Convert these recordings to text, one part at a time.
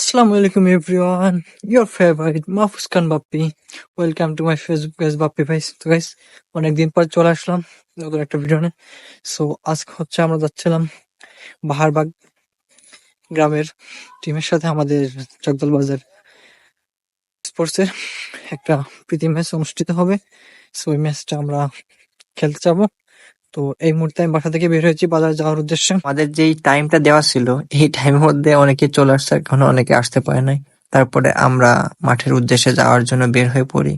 Assalamu alaikum everyone, your favorite Mahfuz Khan Bappi. Welcome to my Facebook page Bappi ভাই। তো guys অনেকদিন পর চলে আসলাম নতুন একটা ভিডিও নিয়ে। সো আজকে হচ্ছে আমরা যাচ্ছিলাম বাহারবাগ গ্রামের টিমের সাথে আমাদের জগদল বাজার স্পোর্টসের একটা প্রীতি ম্যাচ অনুষ্ঠিত হবে। সো ওই ম্যাচটা আমরা খেলতে যাবো। তো এই মুহূর্তে আমি বাসা থেকে বের হয়েছি বাজার যাওয়ার উদ্দেশ্যে। আমাদের যেই টাইমটা দেওয়া ছিল এই টাইমের মধ্যে অনেকে চলে আসছে, এখনো অনেকে আসতে পারে নাই। তারপরে আমরা মাঠের উদ্দেশ্যে যাওয়ার জন্য বের হয়ে পড়ি।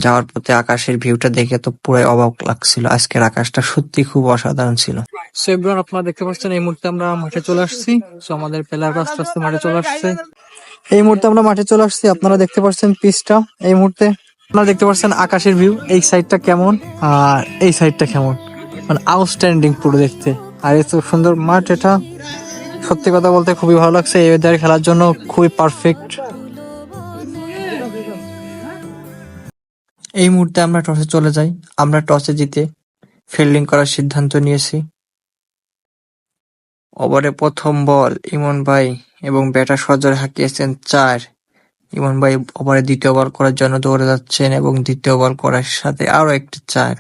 যাওয়ার পথে আকাশের ভিউটা দেখে তো পুরাই অবাক লাগছিল। আজকের আকাশটা সত্যি খুব অসাধারণ ছিল। সো এভরিওয়ান, আপনারা দেখতে পাচ্ছেন এই মুহূর্তে আমরা মাঠে চলে আসছি। সো আমাদের প্লেয়ার আস্তে আস্তে মাঠে চলে আসছে। এই মুহূর্তে আমরা মাঠে চলে আসছি, আপনারা দেখতে পাচ্ছেন পিচটা। এই মুহূর্তে আপনারা দেখতে পাচ্ছেন আকাশের ভিউ, এই সাইডটা কেমন আর এই সাইডটা কেমন, মানে আউটস্ট্যান্ডিং পুরো দেখতে। আর এত সুন্দর মাঠ, এটা সত্যি কথা বলতে খুবই ভালো লাগছে। এই ওয়েদারে খেলার জন্য খুবই পারফেক্ট। এই মুহূর্তে আমরা টসে চলে যাই। আমরা টসে জিতে ফিল্ডিং করার সিদ্ধান্ত নিয়েছি। ওভারে প্রথম বল ইমন ভাই এবং ব্যাটার সজোরে হাঁকিয়েছেন 4। ইমন ভাই ওভারে দ্বিতীয় বল করার জন্য দৌড়ে যাচ্ছেন এবং দ্বিতীয় বল করার সাথে আরো একটি 4।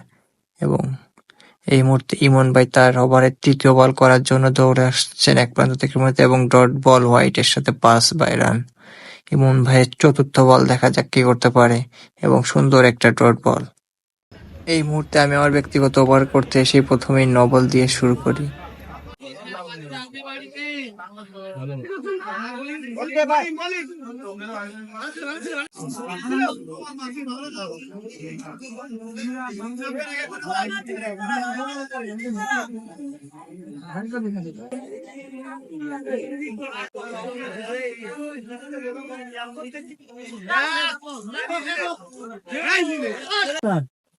এবং এই মুহূর্তে ইমন ভাই তার ওভারের তৃতীয় বল করার জন্য দৌড়ে আসছেন এক প্রান্ত থেকে মধ্যে এবং ডট বল হোয়াইটের সাথে 5 বাই রান। ইমন ভাইয়ের চতুর্থ বল, দেখা যাক কি করতে পারে, এবং সুন্দর একটা ডট বল। এই মুহূর্তে আমি আমার ব্যক্তিগত ওভার করতে এসে প্রথমেই 9 বল দিয়ে শুরু করি।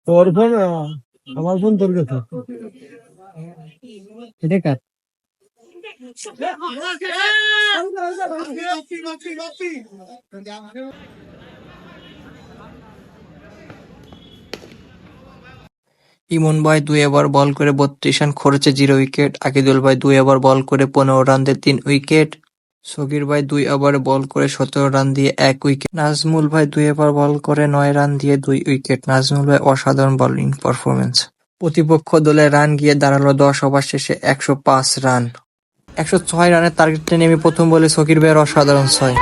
তোর ফোন, আমার ফোন তোর কাছে। এটা কার? ইমন ভাই 2 ওভার বল করে 32 রান খরচে 0 উইকেট। আকিদুল ভাই 2 ওভার বল করে 15 রান দিয়ে 3 উইকেট। সগির ভাই 2 ওভারে বল করে 17 রান দিয়ে 1 উইকেট। নাজমুল ভাই 2 ওভার বল করে 9 রান দিয়ে 2 উইকেট। নাজমুল ভাই অসাধারণ বোলিং পারফরমেন্স। প্রতিপক্ষ দলের রান গিয়ে দাঁড়ালো 10 ওভার শেষে 105 রান। 106 রানের টার্গেটে নেমে প্রথম বলে সগির ভাইয়ের অসাধারণ 6।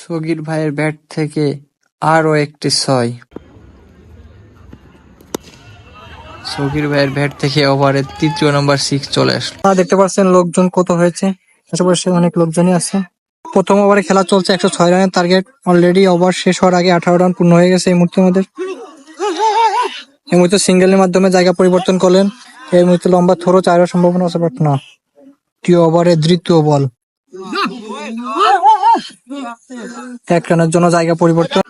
সগির ভাইয়ের ব্যাট থেকে আরো একটি 6। সগির ভাইয়ের ব্যাট থেকে ওভারের তৃতীয় নম্বর 6 চলে আসলো। দেখতে পাচ্ছেন লোকজন কত হয়েছে, আশেপাশে অনেক লোকজনই আছে। প্রথম ওভারে খেলা চলছে, 106 রানের টার্গেট। অলরেডি ওভার শেষ হওয়ার আগে 18 রান পূর্ণ হয়ে গেছে। এই মুহূর্তে আমাদের এই মুহূর্তে সিঙ্গেলের মাধ্যমে জায়গা পরিবর্তন করলেন। এই মুহূর্তে লম্বা থ্রো 4 সম্ভাবনা আছে, বাট না। তৃতীয় ওভারে দ্বিতীয় বল, 1 রানের জন্য জায়গা পরিবর্তন।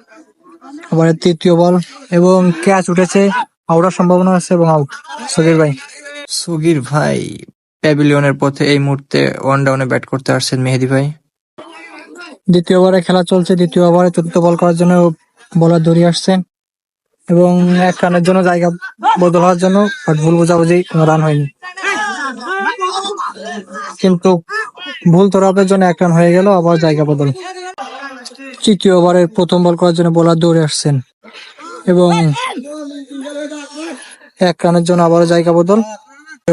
ওভারের তৃতীয় বল এবং ক্যাচ উঠেছে, আউটের সম্ভাবনা আছে এবং আউট। সগির ভাই প্যাভিলিয়নের পথে এই মুহূর্তে ওয়ান ডাউনে ব্যাট করতে আসছেন মেহেদী ভাই। দ্বিতীয় ওভারে খেলা চলছে। দ্বিতীয় ওভারে চতুর্থ বল করার জন্য বোলার দৌড়িয়ে আসছেন এবং 1 রানের জন্য জায়গা বদল হওয়ার জন্য, বাট ভুল বোঝাবুঝি, কোনো রান হয়নি। কিন্তু ভুল তরফের জন্য 1 রান হয়ে গেল, আবার জায়গা বদল। তৃতীয় ওভারের প্রথম বল করার জন্য বোলার দৌড়ে আসছেন এবং 1 রানের জন্য আবারও জায়গা বদল।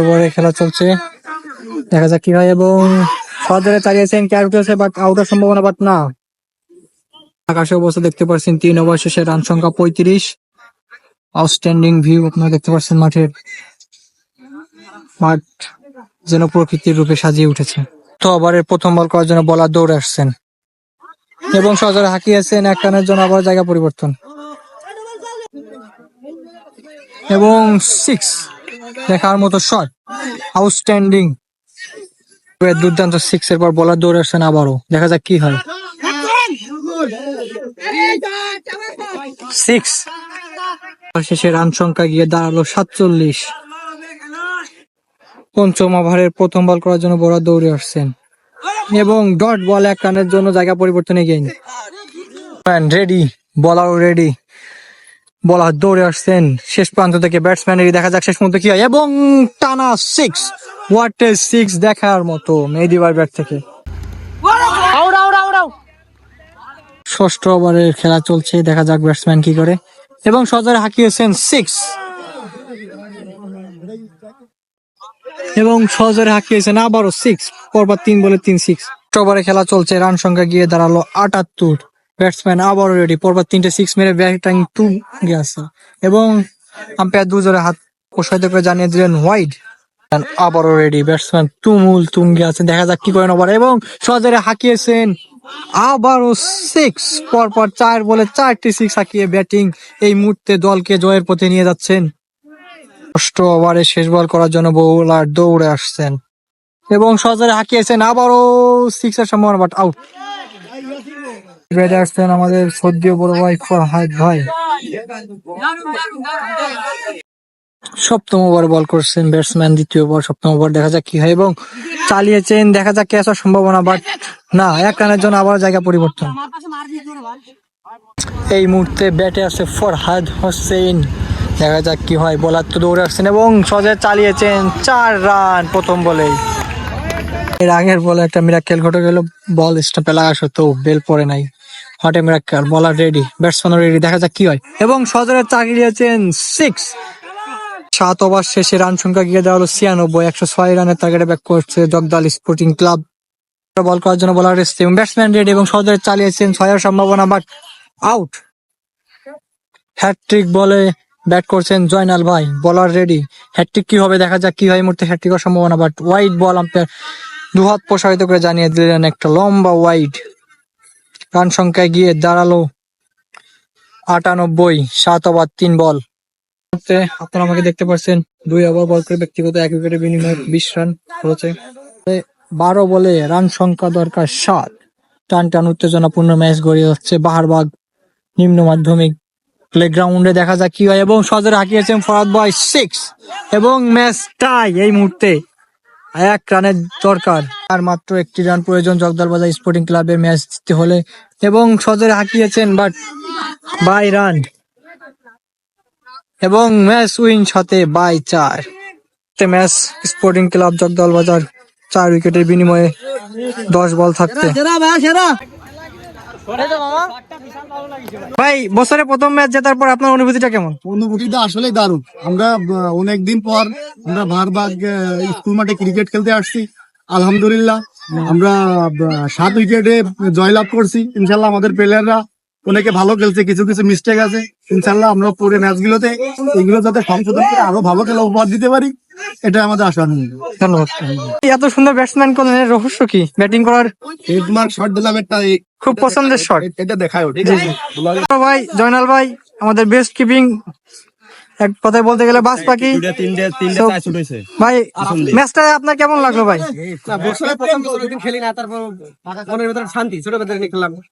ওভারে খেলা চলছে, দেখা যাক কি হয়। এবং সহজে চালিয়েছেন, ক্যাচ উঠেছে, বাট আউটের সম্ভাবনা, বাট না। আকাশে অবস্থা দেখতে পাচ্ছেন 3 ওভার শেষে রান সংখ্যা 35। আউটস্ট্যান্ডিং ভিউ আপনারা দেখতে পাচ্ছেন মাঠের। মাঠ যেন প্রকৃতির রূপে সাজিয়ে উঠেছে। তো ওভারের প্রথম বল করার জন্য বোলার দৌড়ে আসছেন এবং সজোরে হাঁকিয়েছেন। 1 রানের জন্য আবার জায়গা পরিবর্তন এবং 6। দেখার মতো শট, আউটস্ট্যান্ডিং, দুর্দান্ত 6 এর পর বোলার দৌড়ে আসছেন আবারও। দেখা যাক কি হয়। 6 শেষে রান সংখ্যা গিয়ে দাঁড়ালো 47। পঞ্চম ওভারের প্রথম বল করার জন্য বোলার দৌড়ে আসছেন এবং ডট বল, 1 রানের জন্য জায়গা পরিবর্তনে গেইন। রেডি, বলার রেডি। বলার দৌড়ে আসছেন শেষ প্রান্ত থেকে ব্যাটসম্যানের দেখা যাক শেষ পর্যন্ত কি হয় এবং টানা 6 হোয়াট এ 6 দেখার মতো মেহেদীবার ব্যাট থেকে ষষ্ঠ ওভারের খেলা চলছে দেখা যাক ব্যাটসম্যান কি করে এবং সজরে হাঁকিয়েছেন 6 এবং সজরে হাঁকিয়েছেন আবারও 6 পরপর 3 বলে 3 6 ওভারে খেলা চলছে রান সংখ্যা গিয়ে দাঁড়ালো 78 ব্যাটসম্যান আবারও রেডি পরপর 3টে 6 মেরে ব্যাটিং 2 গেছে এবং আম্পায়ার দুজোরে হাত প্রসারিত করে জানিয়ে দিলেন ওয়াইড আবারও রেডি ব্যাটসম্যান তুমুল তুঙ্গে আছেন দেখা যাক কি করেন ওভার এবং সজরে হাঁকিয়েছেন আবারও 6 পরপর 4 বলে 4টি 6 হাঁকিয়ে ব্যাটিং এই মুহূর্তে দলকে জয়ের পথে নিয়ে যাচ্ছেন ষষ্ঠ ওভারে শেষ বল করার জন্য বোলার দৌড়ে আসছেন এবং সজরে হাঁকিয়েছেন আবারও 6 এর সম্ভাবনা বাট আউট রেডে আসছেন আমাদের সদ্য বড় ভাই ফরহাদ ভাই সপ্তম ওভারে বল করছেন ব্যাটসম্যান দ্বিতীয় ওভার সপ্তম ওভার দেখা যাক কি হয় এবং চালিয়েছেন দেখা যাক ক্যাচ হওয়ার সম্ভাবনা বাট না এক রানের জন্য আবার জায়গা পরিবর্তন এই মুহূর্তে ব্যাটে আছে ফরহাদ হোসেন দেখা যাক কি হয় বলার তো দৌড়ে আসছেন এবং সজে চালিয়েছেন 4 রান প্রথম বলেই এর আগের বলে একটা মিরাক্কেল ঘটে গেল বল স্টাম্পে লাগা সত্ত্বেও বেল পড়ে নাই হট এ মিরাক্কেল বলার রেডি ব্যাটসম্যান রেডি দেখা যাক কি হয় এবং সজরে চালিয়েছেন 6 7 ওভার শেষে রান সংখ্যা গিয়ে দেওয়া হলো 96 106 রানের টার্গেটে ব্যাক করছে জগদাল স্পোর্টিং ক্লাব বল করার জন্য বলার এসছে এবং ব্যাটসম্যান রেডি এবং সজরে চালিয়েছেন 6 এর সম্ভাবনা বাট আউট হ্যাটট্রিক বলে ব্যাট করছেন জয়নাল ভাই বলার রেডি হ্যাটট্রিক কি হবে দেখা যাক কি হয় এই মুহূর্তে হ্যাটট্রিকের সম্ভাবনা বাট ওয়াইড বল আম্পায়ার দুহাত প্রসারিত করে জানিয়ে দিলেন একটা লম্বা ওয়াইড রান সংখ্যায় গিয়ে দাঁড়ালো 98 7 ওভার 3 বল আপনারা আমাকে দেখতে পাচ্ছেন 2 ওভার বল করে ব্যক্তিগত 1 উইকেটের বিনিময়ে 20 রান করেছে 12 বলে রান সংখ্যা দরকার 7 টান টান উত্তেজনাপূর্ণ ম্যাচ গড়িয়ে হচ্ছে বাহারবাগ নিম্ন মাধ্যমিক প্লেগ্রাউন্ডে দেখা যাক কি হয় এবং সজরে হাঁকিয়েছেন ফরহাদ ভাই 6 এবং ম্যাচ টাই এই মুহূর্তে 1 রানের দরকার আর মাত্র 1টি রান প্রয়োজন জগদলবাজার স্পোর্টিং ক্লাবের ম্যাচ জিততে হলে এবং সজরে হাঁকিয়েছেন বাট বাই রান এবং ম্যাচ উইন সাথে বাই 4 ম্যাচ স্পোর্টিং ক্লাব জগদলবাজার 4 উইকেটের বিনিময়ে 10 বল থাকতে ভাই বছরে প্রথম ম্যাচ জেতার পর আপনার অনুভূতিটা কেমন? অনুভূতিটা আসলে দারুণ। আমরা অনেকদিন পর আমরা ভারবাগ স্কুল মাঠে ক্রিকেট খেলতে আসছি। আলহামদুলিল্লাহ আমরা 7 উইকেটে জয়লাভ করছি। ইনশাল্লাহ আমাদের প্লেয়াররা অনেকে ভালো খেলছে, কিছু কিছু মিস্টেক আছে। ইনশাল্লাহ আমরা পরে ম্যাচগুলোতে এগুলো যাতে সংশোধন করে আরো ভালো খেলা উপহার দিতে পারি, এটা আমাদের আশা। ধন্যবাদ। এত সুন্দর ব্যাটসম্যান কোন রহস্য কি ব্যাটিং করার? হেডমার্ক শট দিলাম একটা, খুব পছন্দের শট, এটা দেখায় ওঠে। ভাই জয়নাল ভাই আমাদের বেস্ট কিপিং, এক কথায় বলতে গেলে বাস পাখি ভাই। ম্যাচটা আপনার কেমন লাগলো ভাই?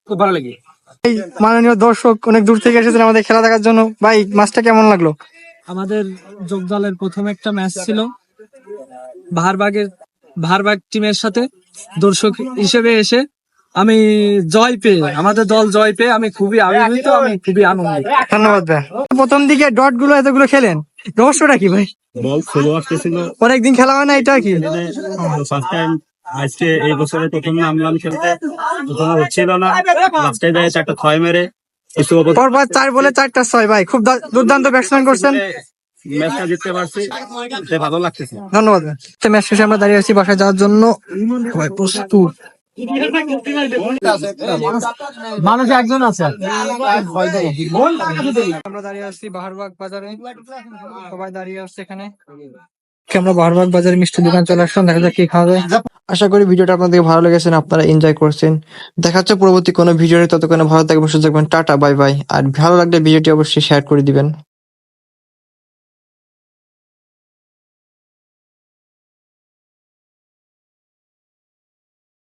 খুব ভালো লাগে। এই মাননীয় দর্শক অনেক দূর থেকে এসেছেন আমাদের খেলা দেখার জন্য, ভাই ম্যাচটা কেমন লাগলো? আমাদের যোগদলের প্রথম একটা ম্যাচ ছিল ভারবাগ টিমের সাথে। দর্শক হিসেবে এসে আমি আমাদের দল জয় পেয়ে আমি খুবই আনন্দিত, আমি খুবই আনন্দিত। ধন্যবাদ ভাই। প্রথম দিকে ডট গুলো এতগুলো খেলেন, রহস্যটা কি ভাই? বল স্লো আসতেছিল, অনেকদিন খেলা হয় না, এটা কি ফার্স্ট টাইম আজকে এই বছরের প্রথম নামলাম খেলতে, প্রথমে হচ্ছিল না, লাস্টে যায় 4টা 6 মেরে পরপর 4 বলে 4টা 6 ভাই, খুব দুর্দান্ত ব্যাটসম্যান করছেন, ম্যাচটা জিততে পারছি, এতে ভালো লাগতেছে। ধন্যবাদ ভাই। ম্যাচ শেষে আমরা দাঁড়িয়ে আছি বাসায় যাওয়ার জন্য, সবাই প্রস্তুত। মানুষ একজন আছে, আমরা দাঁড়িয়ে আসছি বাহারবাগ বাজারে, সবাই দাঁড়িয়ে আসছে এখানে। আমরা বাহারবাগ বাজারে মিষ্টি দোকান চলে আসলাম, দেখা যাক কি খাওয়া যায়। আশা করি ভিডিওটা আপনাদের ভালো লেগেছে, আপনারা এনজয় করছেন। দেখা হচ্ছে পরবর্তী কোনো ভিডিওতে, ততক্ষণে ভালো থাকবেন, সুস্থ থাকবেন, টাটা বাই বাই। আর ভালো লাগলে ভিডিওটি অবশ্যই শেয়ার করে দিবেন।